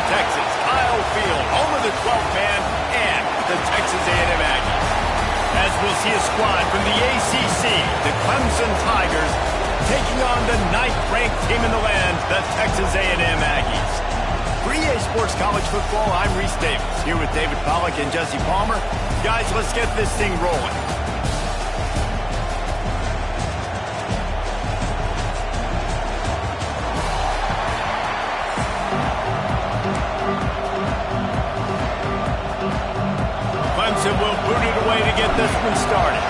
Texas, Kyle Field, home of the 12th man and the Texas A&M Aggies. As we'll see a squad from the ACC, the Clemson Tigers, taking on the 9th-ranked team in the land, the Texas A&M Aggies. For EA Sports College Football, I'm Reese Davis, here with David Pollack and Jesse Palmer. Guys, let's get this thing rolling. Clemson will boot it away to get this one started.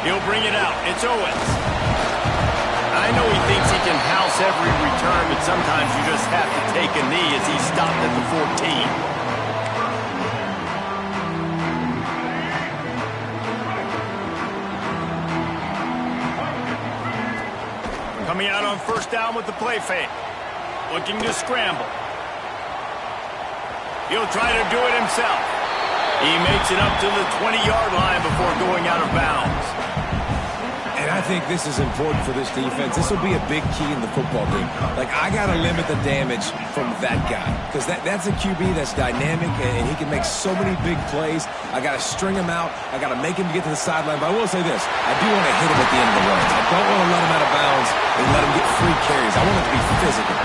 He'll bring it out. It's Owens. I know he thinks he can house every return, but sometimes you just have to take a knee as he stopped at the 14. Coming out on first down with the play fake. Looking to scramble. He'll try to do it himself. He makes it up to the 20-yard line before going out of bounds. And I think this is important for this defense. This will be a big key in the football game. Like, I got to limit the damage from that guy. Because that's a QB that's dynamic, and he can make so many big plays. I got to string him out. I got to make him get to the sideline. But I will say this. I do want to hit him at the end of the runs. I don't want to let him out of bounds and let him get free carries. I want it to be physical.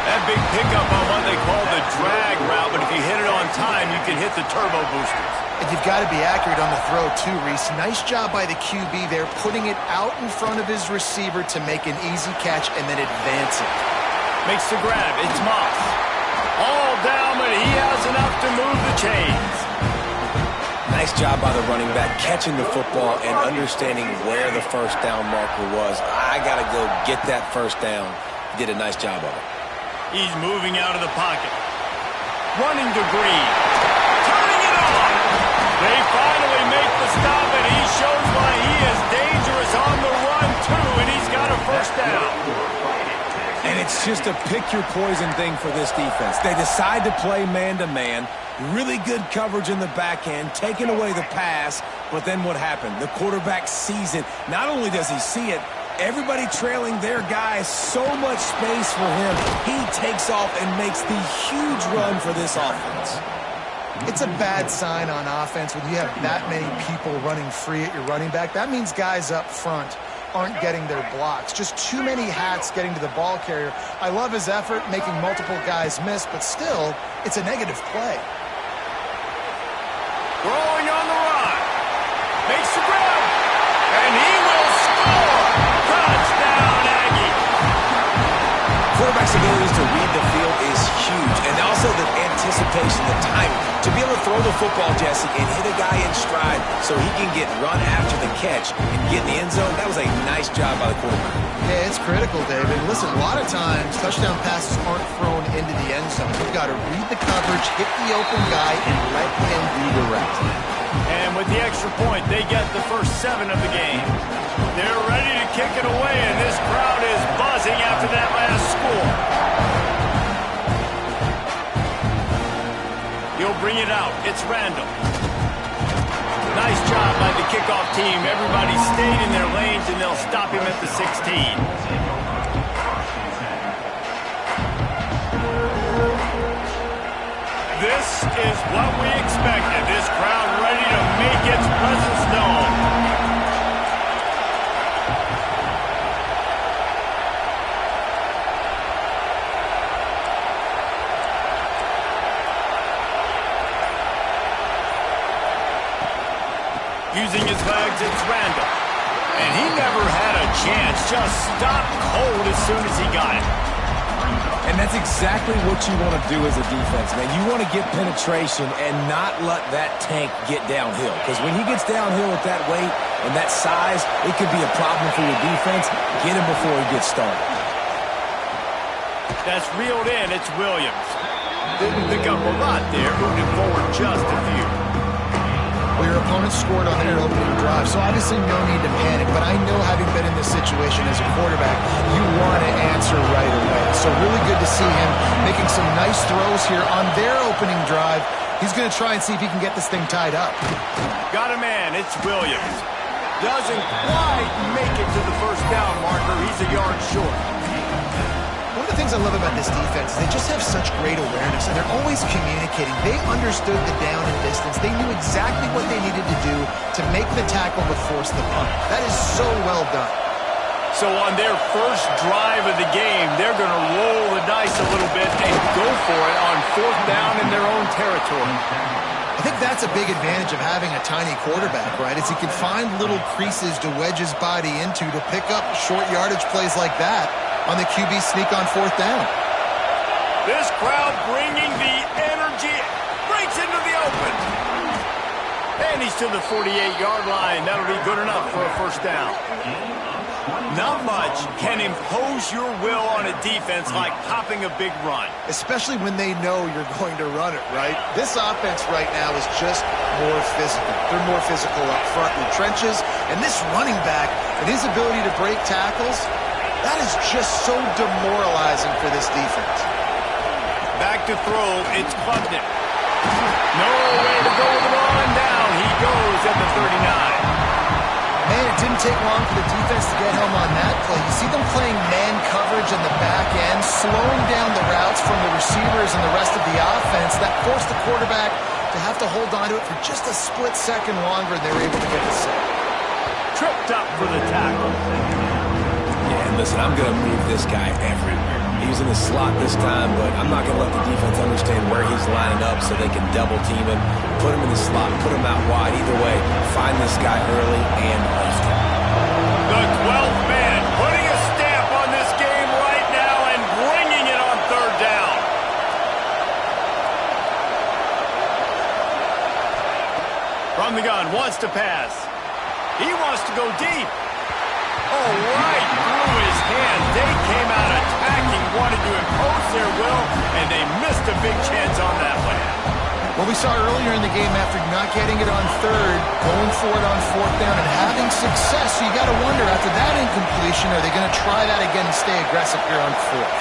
That big pickup on what they call the drag route, but if you hit it on time, you can hit the turbo boosters. And you've got to be accurate on the throw, too, Reese. Nice job by the QB there, putting it out in front of his receiver to make an easy catch and then advance it. Makes the grab. It's Moss. All down, but he has enough to move the chains. Nice job by the running back, catching the football and understanding where the first down marker was. I got to go get that first down. He did a nice job of it. He's moving out of the pocket. Running to Green. Turning it on. They finally make the stop, and he shows why he is dangerous on the run, too, and he's got a first down. And it's just a pick-your-poison thing for this defense. They decide to play man-to-man. Really good coverage in the back end, taking away the pass, but then what happened? The quarterback sees it. Not only does he see it, everybody trailing their guy, so much space for him. He takes off and makes the huge run for this offense. It's a bad sign on offense when you have that many people running free at your running back. That means guys up front aren't getting their blocks. Just too many hats getting to the ball carrier. I love his effort, making multiple guys miss, but still, it's a negative play. Throwing on the run. Makes the grab. And he will score. Touchdown, Aggie. Quarterback's abilities to read the field is huge. And also the anticipation, the timing. To be able to throw the football, Jesse, and hit a guy in stride so he can get run after the catch and get in the end zone, that was a nice job by the quarterback. Yeah, it's critical, David. Listen, a lot of times, touchdown passes aren't thrown into the end zone. You've got to read the coverage, hit the open guy, and let him redirect. And with the extra point, they get the first 7 of the game. They're ready to kick it away, and this crowd is buzzing after that last score. He'll bring it out. It's Randall. Nice job by the kickoff team. Everybody stayed in their lanes, and they'll stop him at the 16. This is what we expected. This crowd ready to make its presence known. Using his legs, it's Randall. And he never had a chance. Just stopped cold as soon as he got it. And that's exactly what you want to do as a defense, man. You want to get penetration and not let that tank get downhill. Because when he gets downhill at that weight and that size, it could be a problem for your defense. Get him before he gets started. That's reeled in. It's Williams. Didn't pick up a lot there. Moved it forward just a few. Well, your opponent scored on their opening drive, so obviously no need to panic. But I know, having been in this situation as a quarterback, you want to answer right away. So really good to see him making some nice throws here on their opening drive. He's going to try and see if he can get this thing tied up. Got a man. It's Williams. Doesn't quite make it to the first down marker. He's a yard short. One of the things I love about this defense is they just have such great awareness, and they're always communicating. They understood the down and distance. They knew exactly what they needed to do to make the tackle to force the punt. That is so well done. So on their first drive of the game, they're going to roll the dice a little bit and go for it on fourth down in their own territory. I think that's a big advantage of having a tiny quarterback, right? Is he can find little creases to wedge his body into to pick up short yardage plays like that on the QB sneak on fourth down. This crowd bringing the energy, breaks into the open. And he's to the 48-yard line. That'll be good enough for a first down. Not much can impose your will on a defense like popping a big run. Especially when they know you're going to run it, right? This offense right now is just more physical. They're more physical up front in the trenches. And this running back and his ability to break tackles, that is just so demoralizing for this defense. Back to throw, it's Klubnik. No way to go with the ball and down. He goes at the 39. Man, it didn't take long for the defense to get home on that play. You see them playing man coverage in the back end, slowing down the routes from the receivers and the rest of the offense. That forced the quarterback to have to hold on to it for just a split second longer, and they were able to get the sack. Tripped up for the tackle. Yeah, and listen, I'm going to move this guy everywhere. He's in the slot this time, but I'm not going to let the defense understand where he's lining up so they can double team him, put him in the slot, put him out wide. Either way, find this guy early and often. The 12th man putting a stamp on this game right now and bringing it on third down. From the gun, wants to pass. He wants to go deep. Oh, right through his hand. They came out attacking, wanted to impose their will, and they missed a big chance on that one. What we saw earlier in the game, after not getting it on third, going for it on fourth down and having success, so you got to wonder, after that incompletion, are they going to try that again and stay aggressive here on fourth?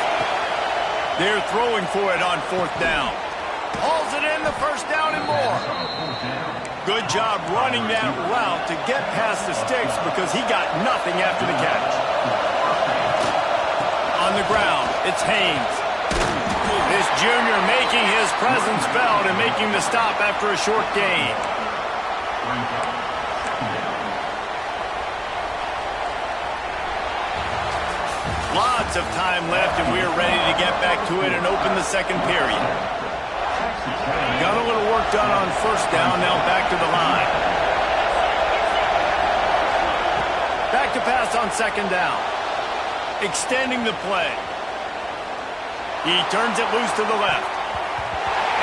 They're throwing for it on fourth down. Hauls it in, the first down and more. Good job running that route to get past the sticks because he got nothing after the catch. On the ground, it's Haynes. This junior making his presence felt and making the stop after a short gain. Lots of time left, and we are ready to get back to it and open the second period. Got a little work done on first down, now back to the line. Back to pass on second down. Extending the play. He turns it loose to the left.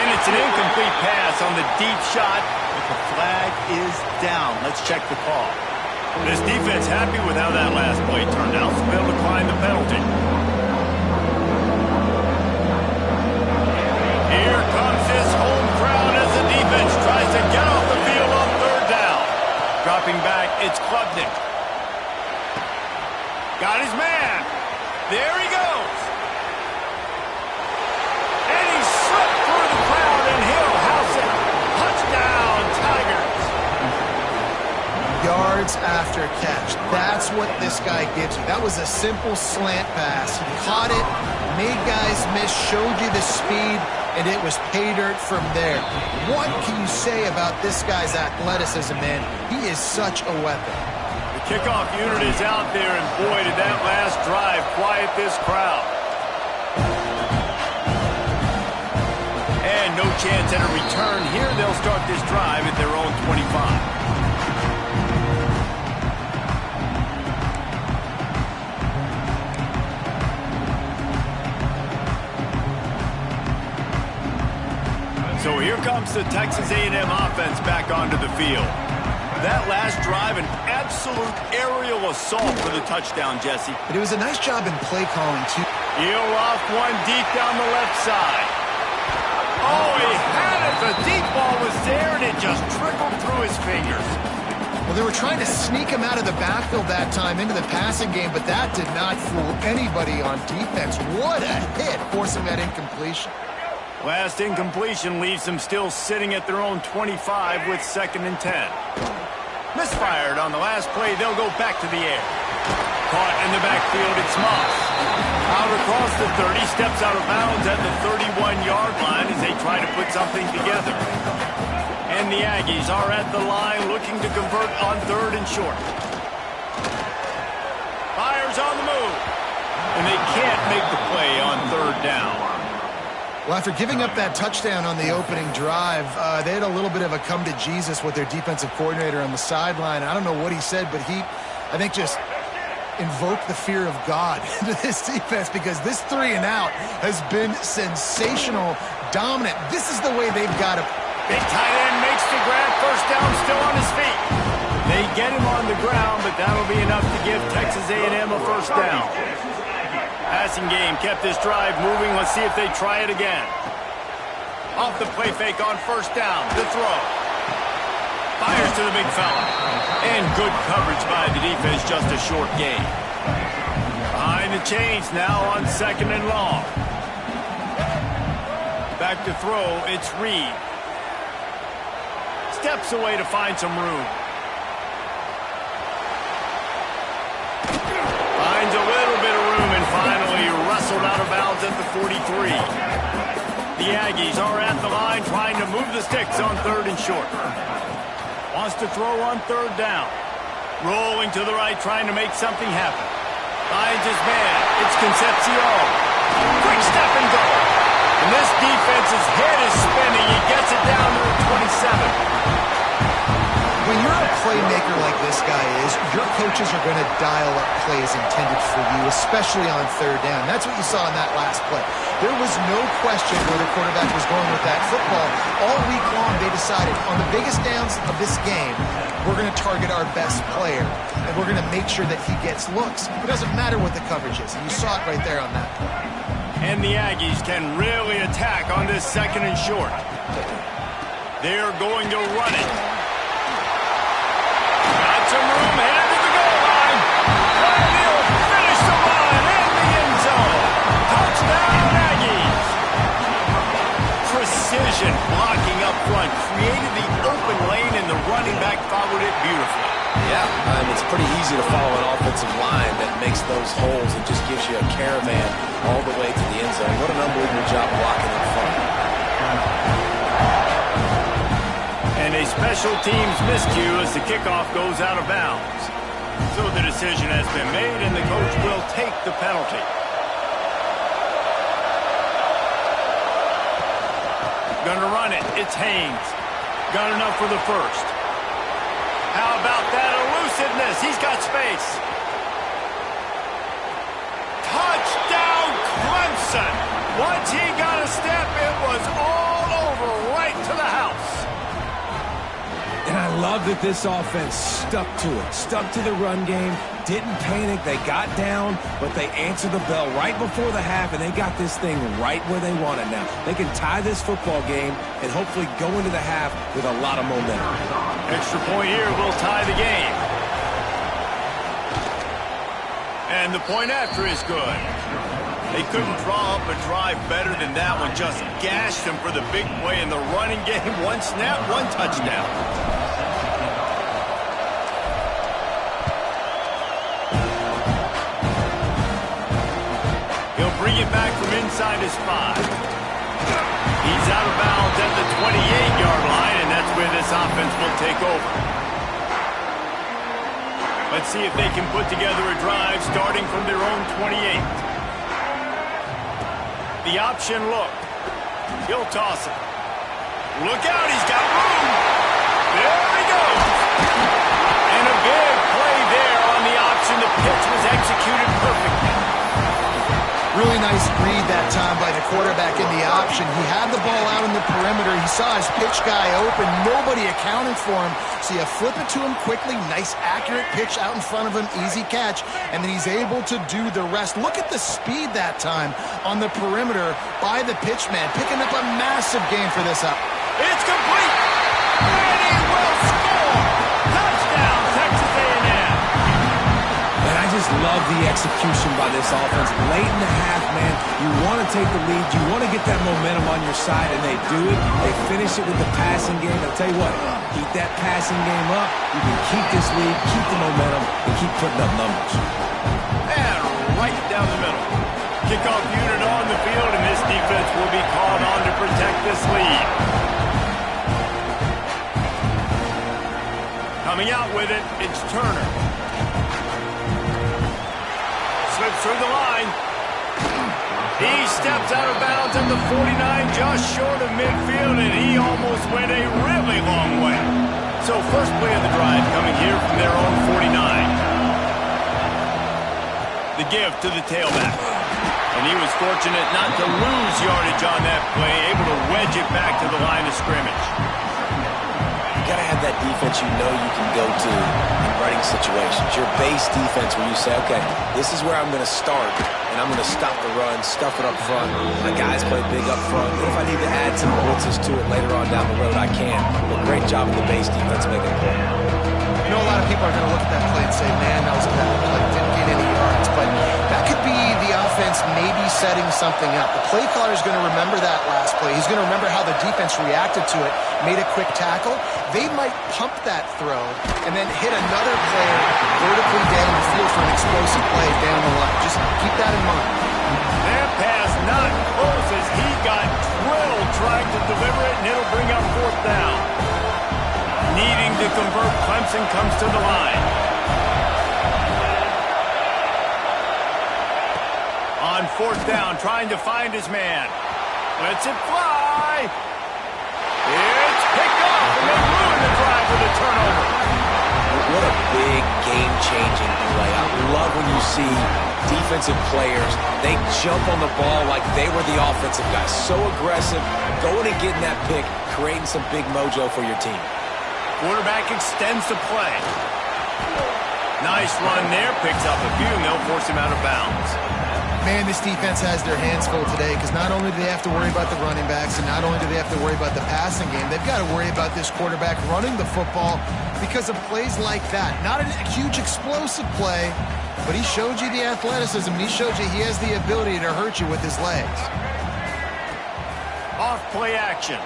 And it's an incomplete pass on the deep shot, but the flag is down. Let's check the call. This defense happy with how that last play turned out, so they'll decline the penalty. Here comes this home crowd as the defense tries to get off the field on third down. Dropping back, it's Klubnik. Got his man. There he goes. And he slipped through the crowd, and he'll house it. Touchdown, Tigers. Yards after catch. That's what this guy gives you. That was a simple slant pass. He caught it, made guys miss, showed you the speed, and it was pay dirt from there. What can you say about this guy's athleticism, man? He is such a weapon. The kickoff unit is out there, and boy, did that last drive quiet this crowd. And no chance at a return here. They'll start this drive at their own 25. So here comes the Texas A&M offense back onto the field. That last drive, an absolute aerial assault for the touchdown, Jesse. But it was a nice job in play calling, too. He'll off one deep down the left side. Oh, he had it. The deep ball was there, and it just trickled through his fingers. Well, they were trying to sneak him out of the backfield that time into the passing game, but that did not fool anybody on defense. What a hit, forcing that incompletion. Last incompletion leaves them still sitting at their own 25 with 2nd and 10. Misfired on the last play. They'll go back to the air. Caught in the backfield. It's Moss. Out across the 30. Steps out of bounds at the 31-yard line as they try to put something together. And the Aggies are at the line looking to convert on 3rd and short. Fires on the move. And they can't make the play on 3rd down. Well, after giving up that touchdown on the opening drive, they had a little bit of a come to Jesus with their defensive coordinator on the sideline. I don't know what he said, but he, I think, just invoked the fear of God into this defense because this 3 and out has been sensational, dominant. This is the way they've got to. Big tight end makes the grab. 1st down, still on his feet. They get him on the ground, but that'll be enough to give Texas A&M a 1st down. Passing game kept this drive moving. Let's see if they try it again. Off the play fake on 1st down. The throw. Fires to the big fella. And good coverage by the defense, just a short gain. Behind the chains now on 2nd and long. Back to throw, it's Reed. Steps away to find some room. Finds a little bit of room and finally wrestled out of bounds at the 43. The Aggies are at the line trying to move the sticks on 3rd and short. Wants to throw on 3rd down. Rolling to the right, trying to make something happen. Finds his man. It's Concepcion. Quick step and go. And this defense's head is spinning. He gets it down to the 27. When you're a playmaker like this guy is, your coaches are going to dial up plays intended for you, especially on 3rd down. That's what you saw in that last play. There was no question where the quarterback was going with that football. All week long, they decided on the biggest downs of this game, we're going to target our best player, and we're going to make sure that he gets looks. It doesn't matter what the coverage is, and you saw it right there on that play. And the Aggies can really attack on this 2nd and short. They're going to run it. Got some room, headed to the goal line. And he'll finish the run in the end zone. Touchdown, Aggies. Precision blocking up front created the open lane, and the running back followed it beautifully. Yeah, it's pretty easy to follow an offensive line that makes those holes and just gives you a caravan all the way to the end zone. What an unbelievable job blocking up front. And a special teams miscue as the kickoff goes out of bounds. So the decision has been made, and the coach will take the penalty. Gonna run it. It's Haynes. Got enough for the 1st. How about that elusiveness? He's got space. Touchdown, Clemson. Once he got a step, it was all over right to the house. And I love that this offense stuck to it, stuck to the run game, didn't panic. They got down, but they answered the bell right before the half, and they got this thing right where they want it now. They can tie this football game and hopefully go into the half with a lot of momentum. Extra point here will tie the game. And the point after is good. They couldn't draw up a drive better than that one. Just gashed them for the big play in the running game. One snap, one touchdown. He'll bring it back from inside his 5. He's out of bounds at the 28-yard line, and that's where this offense will take over. Let's see if they can put together a drive starting from their own 28. The option look. He'll toss it. Look out, he's got room. There he goes. And a big play there on the option. The pitch was executed perfectly. Really nice read that time by the quarterback in the option. He had the ball out in the perimeter. He saw his pitch guy open. Nobody accounted for him. So you flip it to him quickly. Nice, accurate pitch out in front of him. Easy catch. And then he's able to do the rest. Look at the speed that time on the perimeter by the pitch man. Picking up a massive gain for this up. It's complete. And he will score. Touchdown, Texas A&M. And I just love the execution by this offense. Late in the half, man, you want to take the lead. You want to get that momentum on your side, and they do it. They finish it with the passing game. I'll tell you what, keep that passing game up. You can keep this lead, keep the momentum, and keep putting up numbers. And right down the middle. Kickoff unit on the field, and this defense will be called on to protect this lead. Coming out with it, it's Turner. Slips through the line. He steps out of bounds at the 49, just short of midfield, and he almost went a really long way. So first play of the drive coming here from their own 49. The give to the tailback. And he was fortunate not to lose yardage on that play, able to wedge it back to the line of scrimmage. You got to have that defense you know you can go to in running situations. Your base defense where you say, okay, this is where I'm going to start, and I'm going to stop the run, stuff it up front. My guys play big up front. And if I need to add some blitzes to it later on down the road, I can. But great job of the base defense making a play. You know, a lot of people are going to look at that play and say, man, that was a bad play. Didn't get any yards. But that could be the offense maybe setting something up. The play caller is going to remember that last play. He's going to remember how the defense reacted to it, made a quick tackle. They might pump that throw and then hit another player vertically down the field for an explosive play down the line. Just keep that in mind. That pass not close as he got drilled trying to deliver it, and it'll bring up fourth down. Needing to convert, Clemson comes to the line. On fourth down, trying to find his man. Lets it fly. It's picked off, and they ruin the drive with a turnover. What a big game-changing play. I love when you see defensive players, they jump on the ball like they were the offensive guys. So aggressive, going and getting that pick, creating some big mojo for your team. Quarterback extends the play. Nice run there. Picks up a few, and they'll force him out of bounds. Man, this defense has their hands full today because not only do they have to worry about the running backs and not only do they have to worry about the passing game, they've got to worry about this quarterback running the football because of plays like that. Not a huge explosive play, but he showed you the athleticism. He showed you he has the ability to hurt you with his legs. Off play action.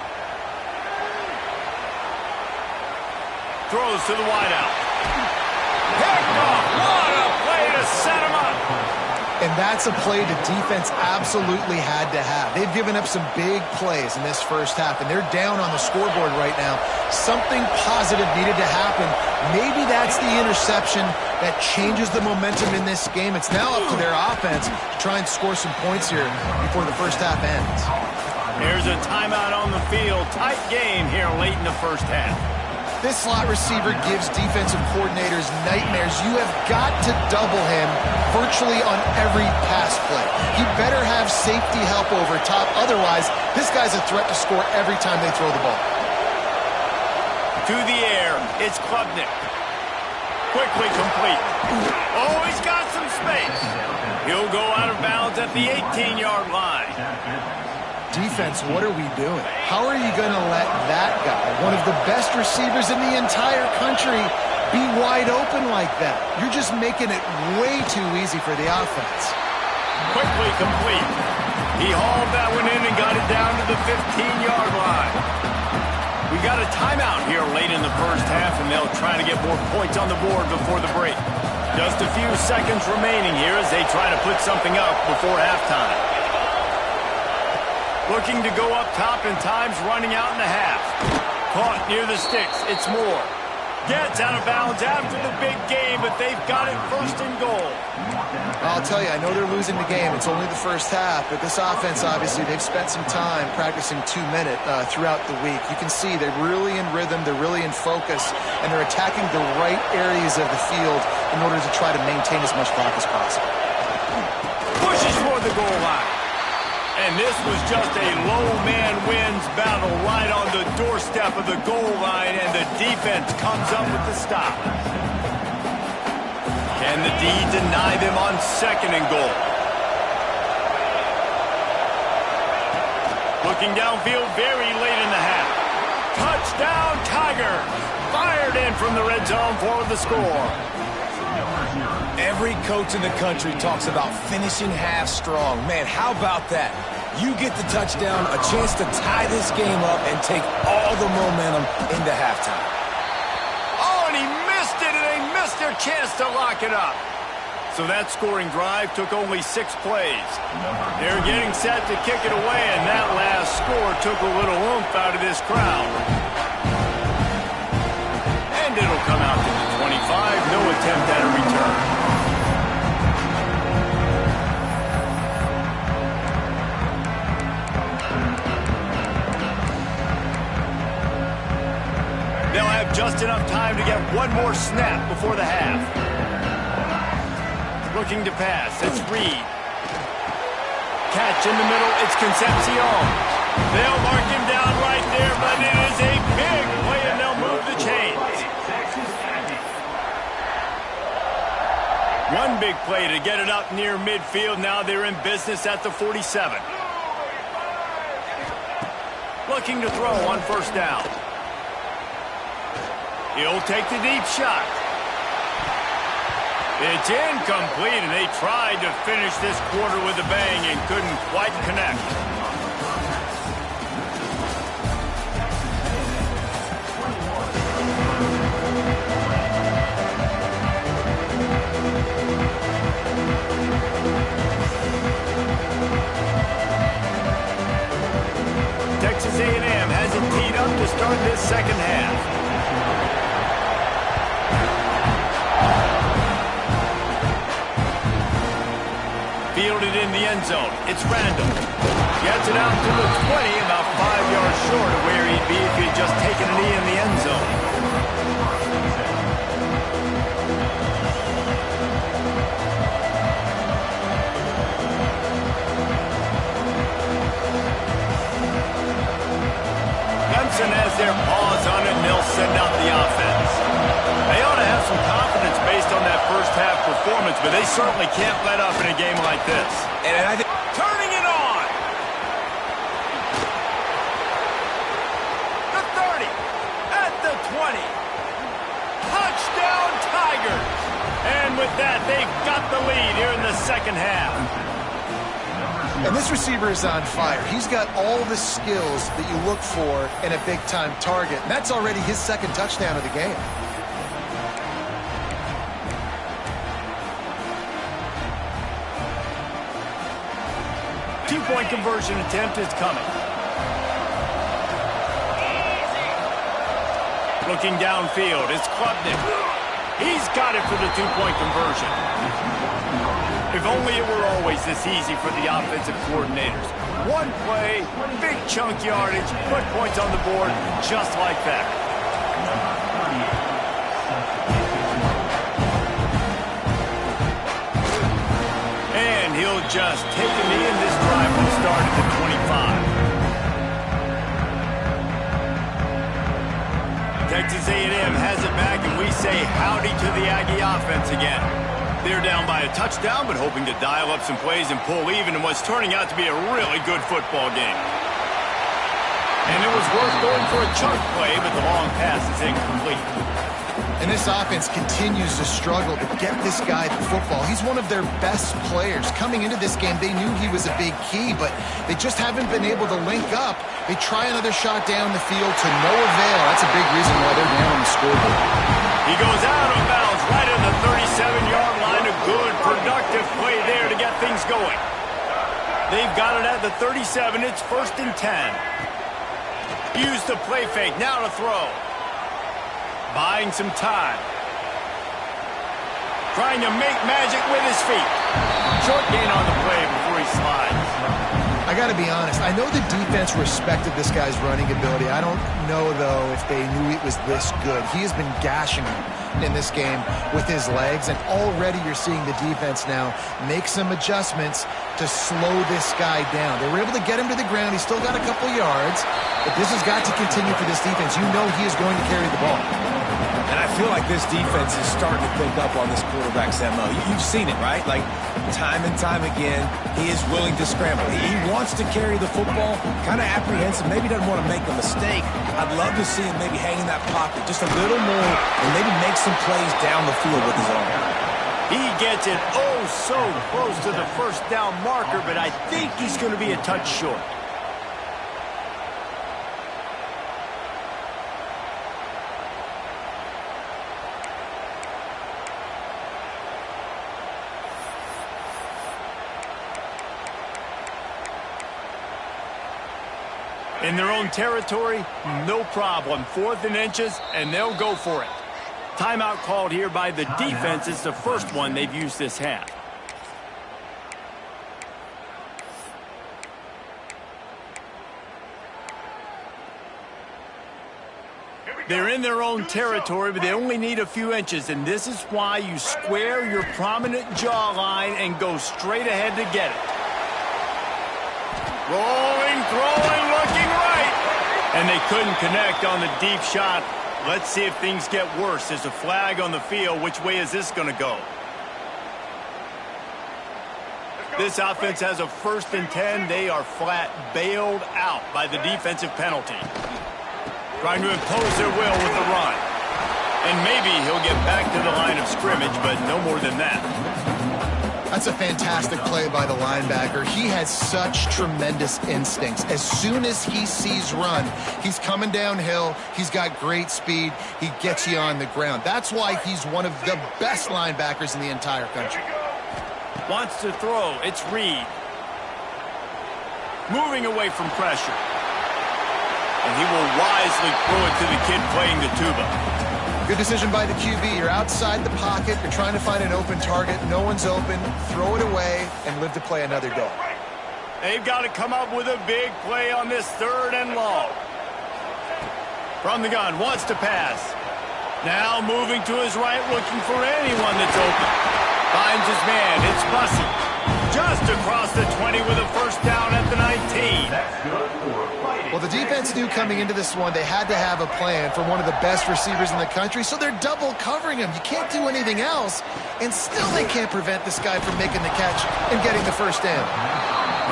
Throws to the wideout. Picked off. What a play to set him up. And that's a play the defense absolutely had to have. They've given up some big plays in this first half, and they're down on the scoreboard right now. Something positive needed to happen. Maybe that's the interception that changes the momentum in this game. It's now up to their offense to try and score some points here before the first half ends. There's a timeout on the field. Tight game here late in the first half. This slot receiver gives defensive coordinators nightmares. You have got to double him virtually on every pass play. He better have safety help over top. Otherwise, this guy's a threat to score every time they throw the ball. To the air, it's Klubnik. Quickly complete. Oh, he's got some space. He'll go out of bounds at the 18-yard line. Defense, what are we doing? How are you going to let that guy, one of the best receivers in the entire country, be wide open like that? You're just making it way too easy for the offense. Quickly complete. He hauled that one in and got it down to the 15-yard line. We got a timeout here late in the first half, and they'll try to get more points on the board before the break. Just a few seconds remaining here as they try to put something up before halftime. Looking to go up top, and time's running out in the half. Caught near the sticks. It's Moore. Gets out of bounds after the big game, but they've got it first and goal. I'll tell you, I know they're losing the game. It's only the first half, but this offense, obviously, they've spent some time practicing 2-minute throughout the week. You can see they're really in rhythm, they're really in focus, and they're attacking the right areas of the field in order to try to maintain as much clock as possible. Pushes for the goal line. And this was just a low man wins battle right on the doorstep of the goal line, and the defense comes up with the stop. Can the D deny them on second and goal? Looking downfield very late in the half. Touchdown Tigers! Fired in from the red zone for the score. Every Every coach in the country talks about finishing half strong. Man, how about that? You get the touchdown, a chance to tie this game up and take all the momentum into halftime. Oh, and he missed it, and they missed their chance to lock it up. So that scoring drive took only 6 plays. They're getting set to kick it away, and that last score took a little oomph out of this crowd. And it'll come out to the 25, no attempt at a return. They'll have just enough time to get one more snap before the half. Looking to pass, it's Reed. Catch in the middle, it's Concepcion. They'll mark him down right there, but it is a big play, and they'll move the chains. One big play to get it up near midfield. Now they're in business at the 47. Looking to throw on first down. He'll take the deep shot. It's incomplete, and they tried to finish this quarter with a bang and couldn't quite connect. Texas A&M has it teed up to start this second half. Fielded in the end zone. It's Randall. Gets it out to the 20, about 5 yards short of where he'd be if he'd just taken a knee in the end zone. Clemson has their paws on it, and they'll send out the offense. They ought to have some confidence based on that first half performance, but they certainly can't let up in a game like this. And I think Turning it on! The 30, at the 20. Touchdown Tigers! And with that, they've got the lead here in the second half. And this receiver is on fire. He's got all the skills that you look for in a big-time target. And that's already his second touchdown of the game. Two-point conversion attempt is coming. Looking downfield, it's Klubnik. He's got it for the two-point conversion. If only it were always this easy for the offensive coordinators. One play, big chunk yardage, put points on the board just like that. And he'll just take a knee, and this drive will start at the 25. Texas A&M has it back, and we say howdy to the Aggie offense again. They're down by a touchdown, but hoping to dial up some plays and pull even in what's turning out to be a really good football game. And it was worth going for a chunk play, but the long pass is incomplete. And this offense continues to struggle to get this guy the football. He's one of their best players. Coming into this game, they knew he was a big key, but they just haven't been able to link up. They try another shot down the field to no avail. That's a big reason why they're down on the scoreboard. He goes out of bounds right at the 37-yard line. A good, productive play there to get things going. They've got it at the 37. It's 1st and 10. Use the play fake. Now to throw. Buying some time. Trying to make magic with his feet. Short gain on the play before he slides. I got to be honest. I know the defense respected this guy's running ability. I don't know, though, if they knew it was this good. He has been gashing him in this game with his legs, and already you're seeing the defense now make some adjustments to slow this guy down. They were able to get him to the ground. He's still got a couple yards, but this has got to continue for this defense. You know he is going to carry the ball. And I feel like this defense is starting to pick up on this quarterback's MO. You've seen it, right? Like, time and time again, he is willing to scramble. He wants to carry the football, kind of apprehensive, maybe doesn't want to make a mistake. I'd love to see him maybe hang in that pocket just a little more and maybe make some plays down the field with his arm. He gets gets it oh so close to the first down marker, but I think he's going to be a touch short. In their own territory, no problem. 4th and inches, and they'll go for it. Timeout called here by the defense. It's the first one they've used this half. They're in their own territory, but they only need a few inches, and this is why you square your prominent jawline and go straight ahead to get it. Rolling, throwing, looking right. And they couldn't connect on the deep shot. Let's see if things get worse. There's a flag on the field. Which way is this going to go? This offense has a 1st and 10. They are flat bailed out by the defensive penalty. Trying to impose their will with the run. And maybe he'll get back to the line of scrimmage, but no more than that. That's a fantastic play by the linebacker. He has such tremendous instincts. As soon as he sees run, he's coming downhill. He's got great speed. He gets you on the ground. That's why he's one of the best linebackers in the entire country. Wants to throw. It's Reed. Moving away from pressure. And he will wisely throw it to the kid playing the tuba. Good decision by the QB. You're outside the pocket. You're trying to find an open target. No one's open. Throw it away and live to play another day. They've got to come up with a big play on this 3rd and long. From the gun, wants to pass. Now moving to his right, looking for anyone that's open. Finds his man. It's Bussey. Just across the 20 with a 1st down at the 19. Well, the defense knew coming into this one they had to have a plan for one of the best receivers in the country, so they're double covering him. You can't do anything else, and still they can't prevent this guy from making the catch and getting the 1st down.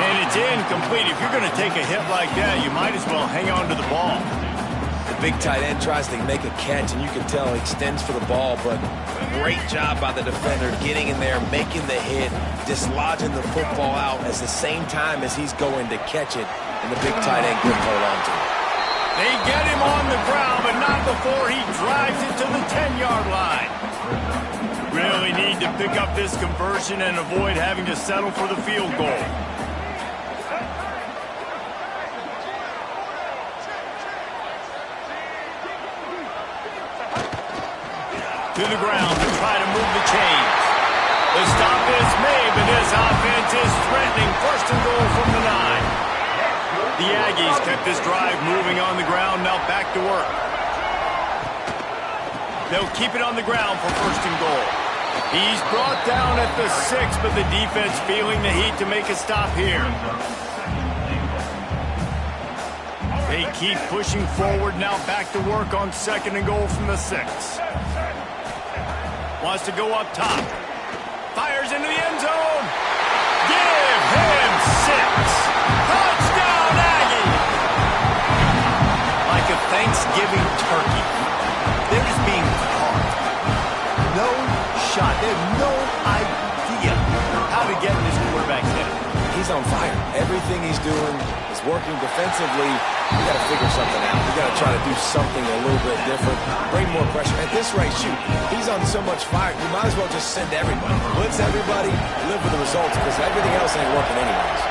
And it's incomplete. If you're going to take a hit like that, you might as well hang on to the ball. The big tight end tries to make a catch, and you can tell he extends for the ball, but great job by the defender getting in there, making the hit, dislodging the football out at the same time as he's going to catch it, and the big tight end couldn't hold on to it. They get him on the ground, but not before he drives it to the 10-yard line. Really need to pick up this conversion and avoid having to settle for the field goal. To the ground to try to move the chains. The stop is made, but this offense is threatening. 1st and goal from the 9. The Aggies kept this drive moving on the ground, now back to work. They'll keep it on the ground for 1st and goal. He's brought down at the 6, but the defense feeling the heat to make a stop here. They keep pushing forward, now back to work on 2nd and goal from the 6. Wants to go up top. Fires into the end zone. Give him 6. Touchdown, Aggie! Like a Thanksgiving turkey. They're just being caught. No shot. They have no idea how to get in this quarterback's head. He's on fire. Everything he's doing is working defensively. We got to figure something out. We got to try to do something a little bit different. Bring more pressure. At this rate, shoot, he's on so much fire. You might as well just send everybody. Blitz everybody, live with the results, because everything else ain't working anyways.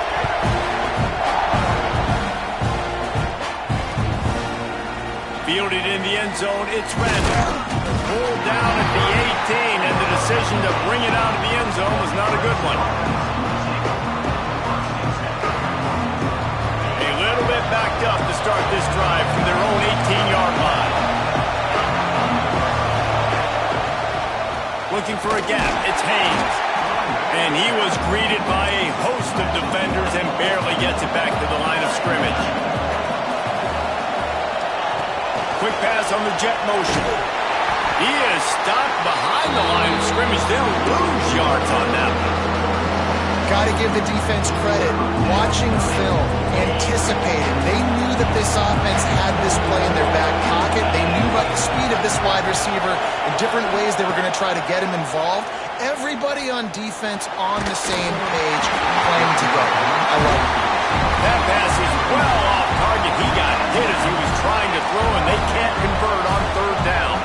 Fielded in the end zone, it's Randall. Pulled down at the 18, and the decision to bring it out of the end zone was not a good one. Backed up to start this drive from their own 18-yard line. Looking for a gap, it's Haynes. And he was greeted by a host of defenders and barely gets it back to the line of scrimmage. Quick pass on the jet motion. He is stopped behind the line of scrimmage. They'll lose yards on that one. Got to give the defense credit. Watching film, anticipating. They knew that this offense had this play in their back pocket. They knew about the speed of this wide receiver and different ways they were going to try to get him involved. Every everybody on defense on the same page, playing together. I love it. That pass is well off target. He got hit as he was trying to throw, and they can't convert on third down.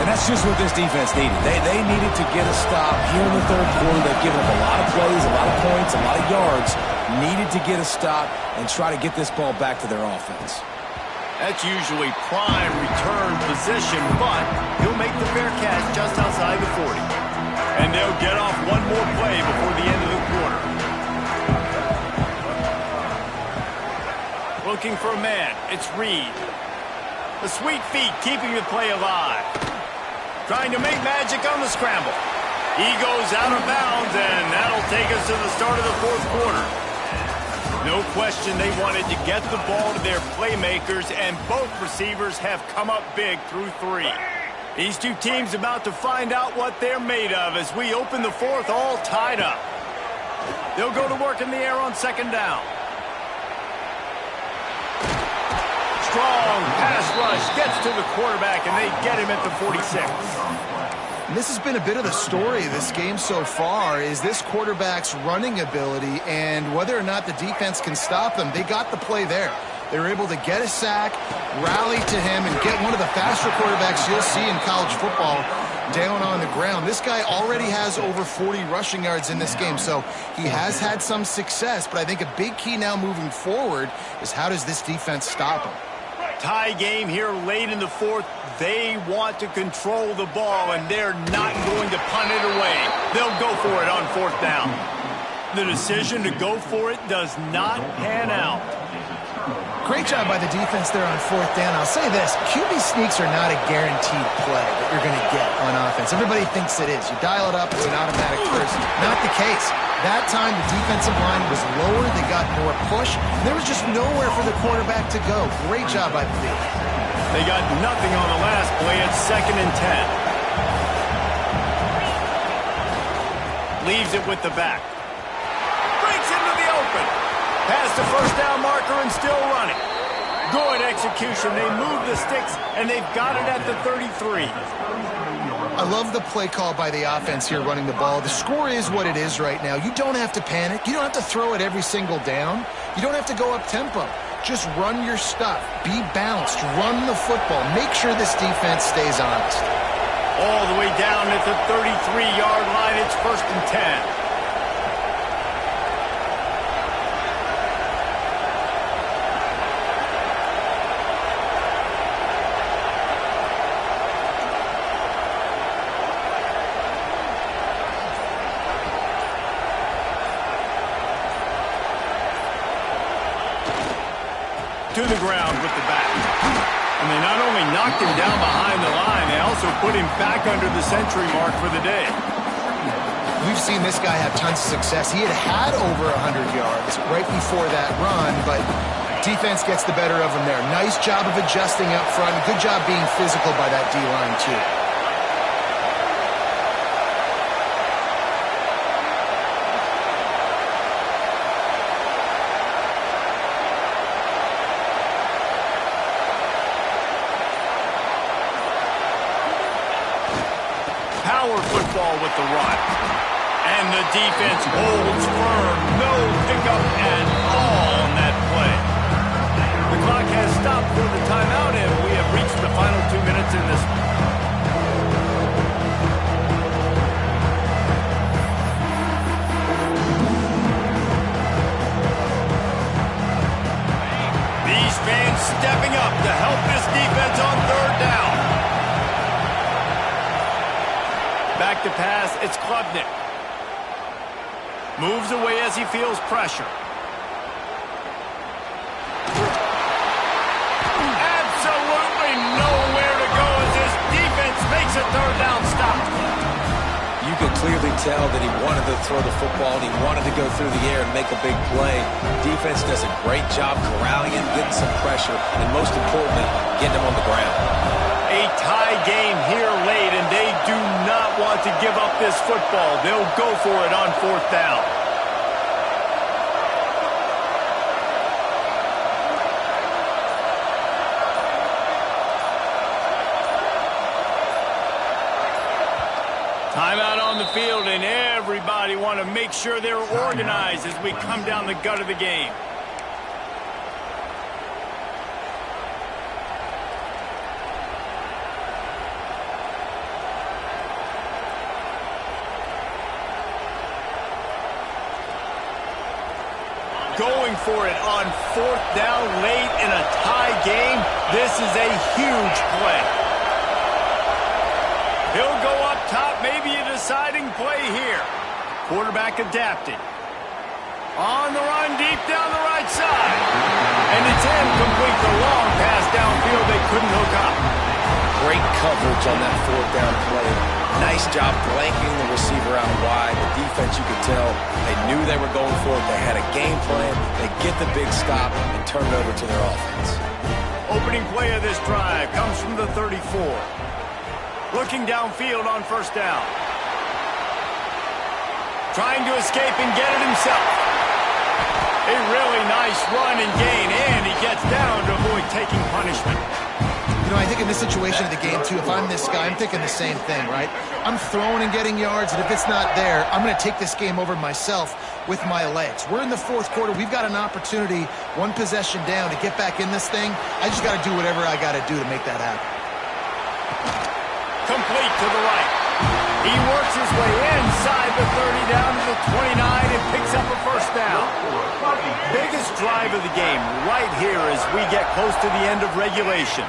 And that's just what this defense needed. They needed to get a stop here in the third quarter. They've given up a lot of plays, a lot of points, a lot of yards. Needed to get a stop and try to get this ball back to their offense. That's usually prime return position, but he'll make the fair catch just outside the 40. And they'll get off one more play before the end of the quarter. Looking for a man. It's Reed. The sweet feet keeping the play alive. Trying to make magic on the scramble. He goes out of bounds, and that'll take us to the start of the fourth quarter. No question they wanted to get the ball to their playmakers, and both receivers have come up big through three. These two teams about to find out what they're made of as we open the fourth all tied up. They'll go to work in the air on second down. Strong pass rush gets to the quarterback, and they get him at the 46. And this has been a bit of the story of this game so far, is this quarterback's running ability and whether or not the defense can stop them. They got the play there. They were able to get a sack, rally to him, and get one of the faster quarterbacks you'll see in college football down on the ground. This guy already has over 40 rushing yards in this game, so he has had some success, but I think a big key now moving forward is how does this defense stop him? Tie game here late in the fourth. They want to control the ball, and they're not going to punt it away. They'll go for it on fourth down. The decision to go for it does not pan out. Great job by the defense there on fourth down. I'll say this, QB sneaks are not a guaranteed play that you're going to get on offense. Everybody thinks it is. You dial it up, it's an automatic first. Not the case. That time, the defensive line was lower. They got more push. There was just nowhere for the quarterback to go. Great job by the defense. They got nothing on the last play. It's 2nd and 10. Leaves it with the back. Breaks into the open. Past the first down marker and still running. Good execution. They move the sticks, and they've got it at the 33. I love the play call by the offense here running the ball. The score is what it is right now. You don't have to panic. You don't have to throw it every single down. You don't have to go up tempo. Just run your stuff. Be balanced. Run the football. Make sure this defense stays honest. All the way down at the 33-yard line. It's 1st and 10. To the ground with the back. And they not only knocked him down behind the line, they also put him back under the century mark for the day. We've seen this guy have tons of success. He had over 100 yards right before that run, but defense gets the better of him there. Nice job of adjusting up front. Good job being physical by that D-line, too. Football with the run. And the defense holds firm. No pickup at all on that play. The clock has stopped for the timeout, and we have reached the final 2 minutes in this one. These fans stepping up to help this defense on third down. Back to pass, it's Klubnik. Moves away as he feels pressure. Absolutely nowhere to go as this defense makes a third down stop. You could clearly tell that he wanted to throw the football and he wanted to go through the air and make a big play. Defense does a great job corralling him, getting some pressure, and most importantly, getting him on the ground. A tie game here late, and they do not want to give up this football. They'll go for it on fourth down. Timeout on the field, and everybody want to make sure they're organized as we come down the gut of the game. Going for it on 4th down late in a tie game. This is a huge play. He'll go up top, maybe a deciding play here. Quarterback adapted. On the run, deep down the right side. And it's incomplete. The long pass downfield, they couldn't hook up. Great coverage on that 4th down play. Nice job blanking the receiver out wide. The defense, you could tell, they knew they were going for it. They had a game plan. They get the big stop and turn it over to their offense. Opening play of this drive comes from the 34. Looking downfield on 1st down. Trying to escape and get it himself. A really nice run and gain, and he gets down to avoid taking punishment. You know, I think in this situation of the game, too, if I'm this guy, I'm thinking the same thing, right? I'm throwing and getting yards, and if it's not there, I'm going to take this game over myself with my legs. We're in the 4th quarter. We've got an opportunity, 1 possession down, to get back in this thing. I just got to do whatever I got to do to make that happen. Complete to the right. He works his way inside the 30 down to the 29 and picks up a 1st down. Biggest drive of the game right here as we get close to the end of regulation.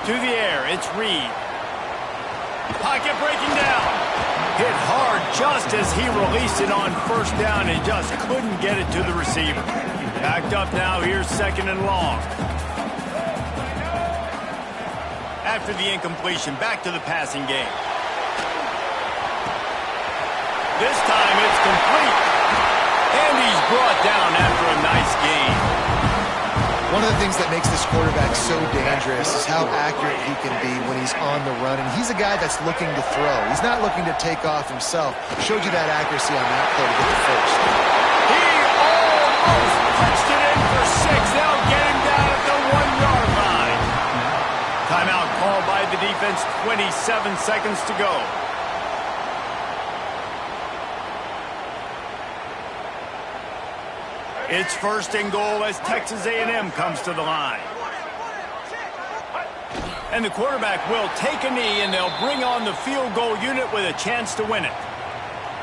To the air, it's Reed. Pocket breaking down. Hit hard just as he released it on 1st down and just couldn't get it to the receiver. Backed up now, here's 2nd and long. After the incompletion, back to the passing game. This time it's complete. And he's brought down after a nice gain. One of the things that makes this quarterback so dangerous is how accurate he can be when he's on the run. And he's a guy that's looking to throw. He's not looking to take off himself. Showed you that accuracy on that play to get the first. He almost punched it in for 6. They'll get him down at the 1-yard line. Timeout called by the defense. 27 seconds to go. It's 1st and goal as Texas A&M comes to the line. And the quarterback will take a knee, and they'll bring on the field goal unit with a chance to win it.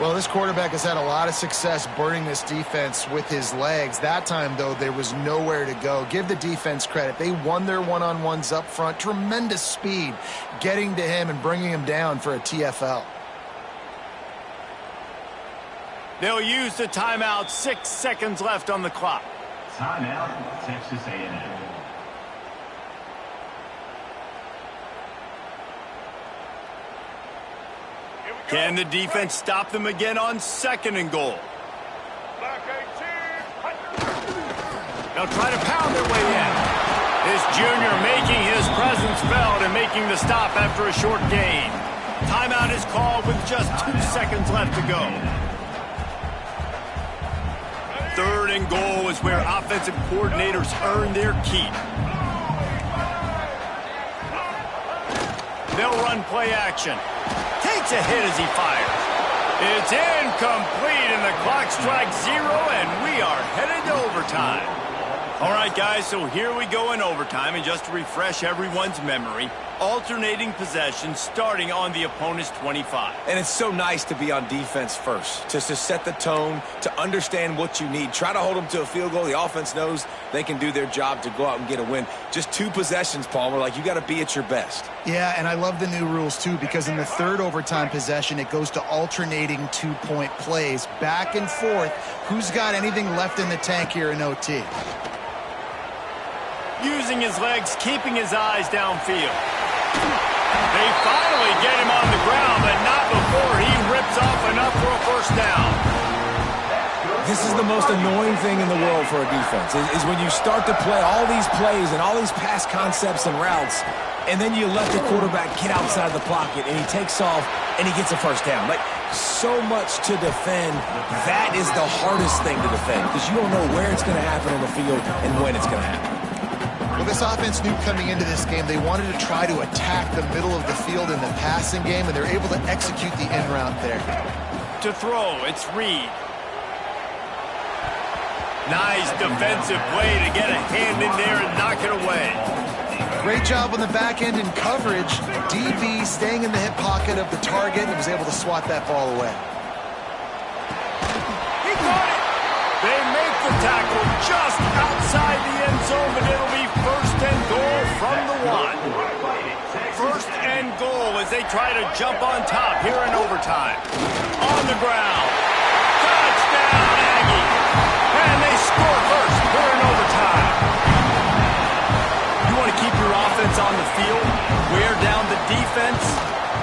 Well, this quarterback has had a lot of success burning this defense with his legs. That time, though, there was nowhere to go. Give the defense credit. They won their one-on-ones up front. Tremendous speed getting to him and bringing him down for a TFL. They'll use the timeout. 6 seconds left on the clock. Timeout, Texas A&M. Can the defense stop them again on 2nd and goal? They'll try to pound their way in. This junior making his presence felt and making the stop after a short gain. Timeout is called with just 2 seconds left to go. 3rd and goal is where offensive coordinators earn their keep. They'll run play action. Takes a hit as he fires. It's incomplete, and the clock strikes 0, and we are headed to overtime. All right, guys, so here we go in overtime, and just to refresh everyone's memory, alternating possession starting on the opponent's 25. And it's so nice to be on defense first, just to set the tone, to understand what you need. Try to hold them to a field goal. The offense knows they can do their job to go out and get a win. Just 2 possessions, Palmer. Like, you got to be at your best. Yeah, and I love the new rules, too, because in the 3rd overtime possession, it goes to alternating 2-point plays, back and forth. Who's got anything left in the tank here in OT? Using his legs, keeping his eyes downfield. They finally get him on the ground, but not before he rips off enough for a 1st down. This is the most annoying thing in the world for a defense, is when you start to play all these plays and all these pass concepts and routes, and then you let the quarterback get outside the pocket, and he takes off, and he gets a 1st down. Like, so much to defend. That is the hardest thing to defend, because you don't know where it's going to happen on the field and when it's going to happen. Well, this offense knew coming into this game they wanted to try to attack the middle of the field in the passing game, and they're able to execute the end route there. to throw. It's Reed. Nice defensive play to get a hand in there and knock it away. Great job on the back end in coverage. DB staying in the hip pocket of the target and was able to swat that ball away. He got it. They make the tackle just outside the end zone, but it'll be first and goal from the 1. First and goal as they try to jump on top here in overtime. On the ground. Touchdown, Aggie. And they score first here in overtime. You want to keep your offense on the field, wear down the defense,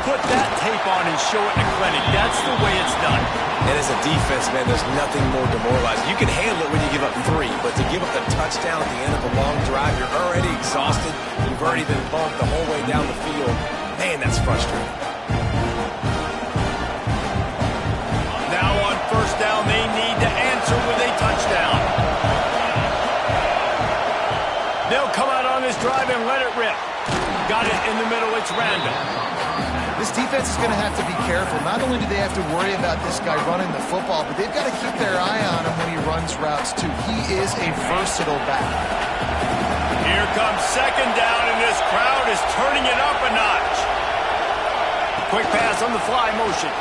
put that tape on and show it in a clinic. That's the way it's done. And as a defense, man, there's nothing more demoralizing. You can handle it when you give up 3, but to give up the touchdown at the end of a long drive, you're already exhausted. You've already been bumped the whole way down the field. Man, that's frustrating. Now on first down, they need to answer with a touchdown. They'll come out on this drive and let it rip. Got it in the middle. It's Randall. This defense is going to have to be careful. Not only do they have to worry about this guy running the football, but they've got to keep their eye on him when he runs routes, too. He is a versatile back. Here comes second down, and this crowd is turning it up a notch. Quick pass on the fly motion.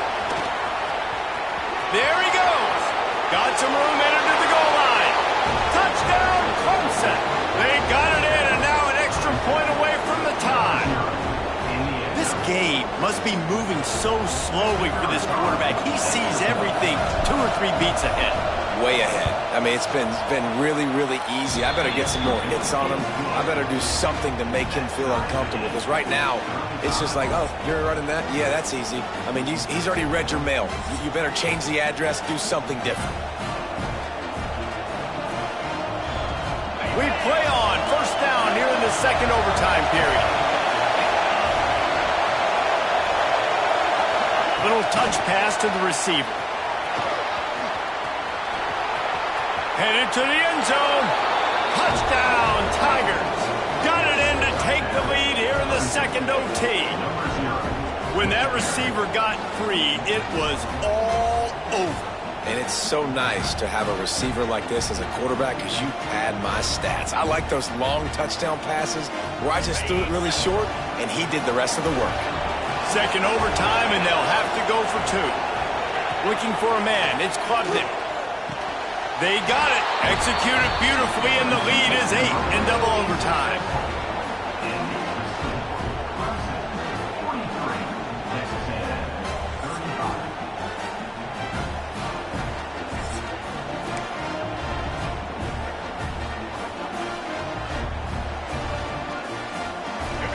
There he goes. Got some room headed to the goal line. Touchdown, Clemson. They got it in, and now an extra point away from the tie. This game must be moving so slowly for this quarterback. He sees everything 2 or 3 beats ahead. Way ahead. I mean, it's been really, really easy. I better get some more hits on him. I better do something to make him feel uncomfortable. Because right now, it's just like, oh, you're running that? Yeah, that's easy. I mean, he's already read your mail. You better change the address, do something different. We play on. First down here in the second overtime period. Little touch pass to the receiver. Headed to the end zone. Touchdown, Tigers. Got it in to take the lead here in the second OT. When that receiver got free, it was all over. And it's so nice to have a receiver like this as a quarterback because you pad my stats. I like those long touchdown passes where I just threw it really short and he did the rest of the work. Second overtime, and they'll have to go for 2. Looking for a man. It's Klubnik. They got it. Executed beautifully, and the lead is 8 in double overtime.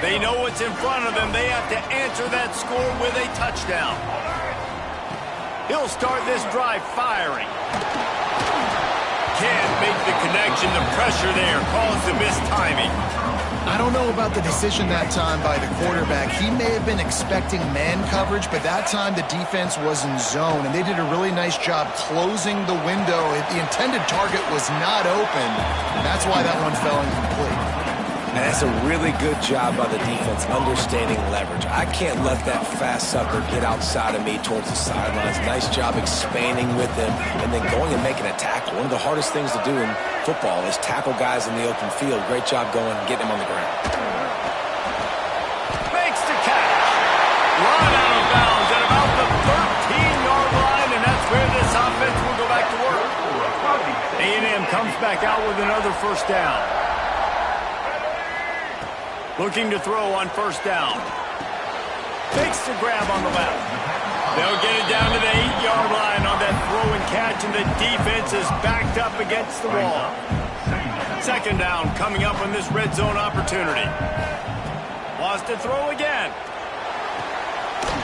They know what's in front of them. They have to answer that score with a touchdown. He'll start this drive firing. Can't make the connection. The pressure there caused the missed timing. I don't know about the decision that time by the quarterback. He may have been expecting man coverage, but that time the defense was in zone, and they did a really nice job closing the window. The intended target was not open. That's why that one fell incomplete. And that's a really good job by the defense understanding leverage. I can't let that fast sucker get outside of me towards the sidelines. Nice job expanding with them and then going and making a tackle. One of the hardest things to do in football is tackle guys in the open field. Great job going and getting them on the ground. Makes the catch. Run out of bounds at about the 13-yard line, and that's where this offense will go back to work. A&M comes back out with another first down. Looking to throw on first down. Takes the grab on the left. They'll get it down to the 8-yard line on that throw and catch, and the defense is backed up against the wall. Second down coming up on this red zone opportunity. Wants to throw again.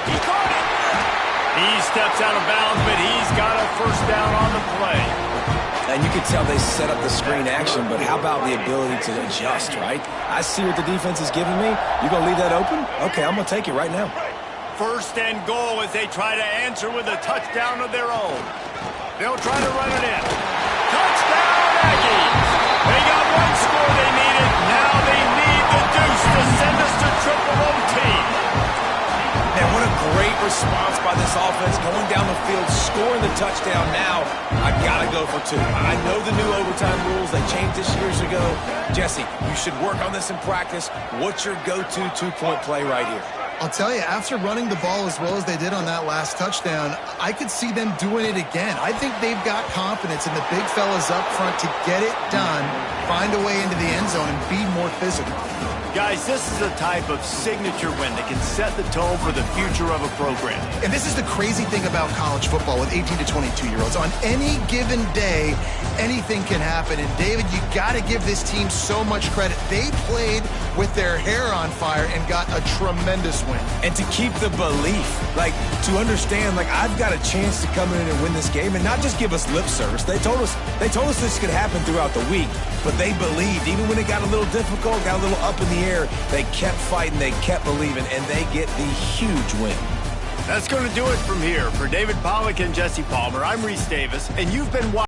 He caught it. He steps out of bounds, but he's got a first down on the play. And you can tell they set up the screen action, but how about the ability to adjust, right? I see what the defense is giving me. You going to leave that open? Okay, I'm going to take it right now. First and goal as they try to answer with a touchdown of their own. They'll try to run it in. Touchdown, Aggies! They got one score they needed. Now they need the deuce to send us to triple OT. Man, what a great response by this offense, going down the field, scoring the touchdown. Now, I gotta go for 2. I know the new overtime rules, they changed this years ago. Jesse, you should work on this in practice. What's your go-to 2-point play right here? I'll tell you, after running the ball as well as they did on that last touchdown, I could see them doing it again. I think they've got confidence in the big fellas up front to get it done, find a way into the end zone, and be more physical. Guys, this is a type of signature win that can set the tone for the future of a program. And this is the crazy thing about college football with 18 to 22-year-olds. On any given day, anything can happen. And, David, you got to give this team so much credit. They played with their hair on fire and got a tremendous win. And to keep the belief, to understand, I've got a chance to come in and win this game and not just give us lip service. They told us this could happen throughout the week, but they believed. Even when it got a little difficult, got a little up in the air, they kept fighting, they kept believing, and they get the huge win. That's going to do it from here. For David Pollack and Jesse Palmer, I'm Reese Davis, and you've been watching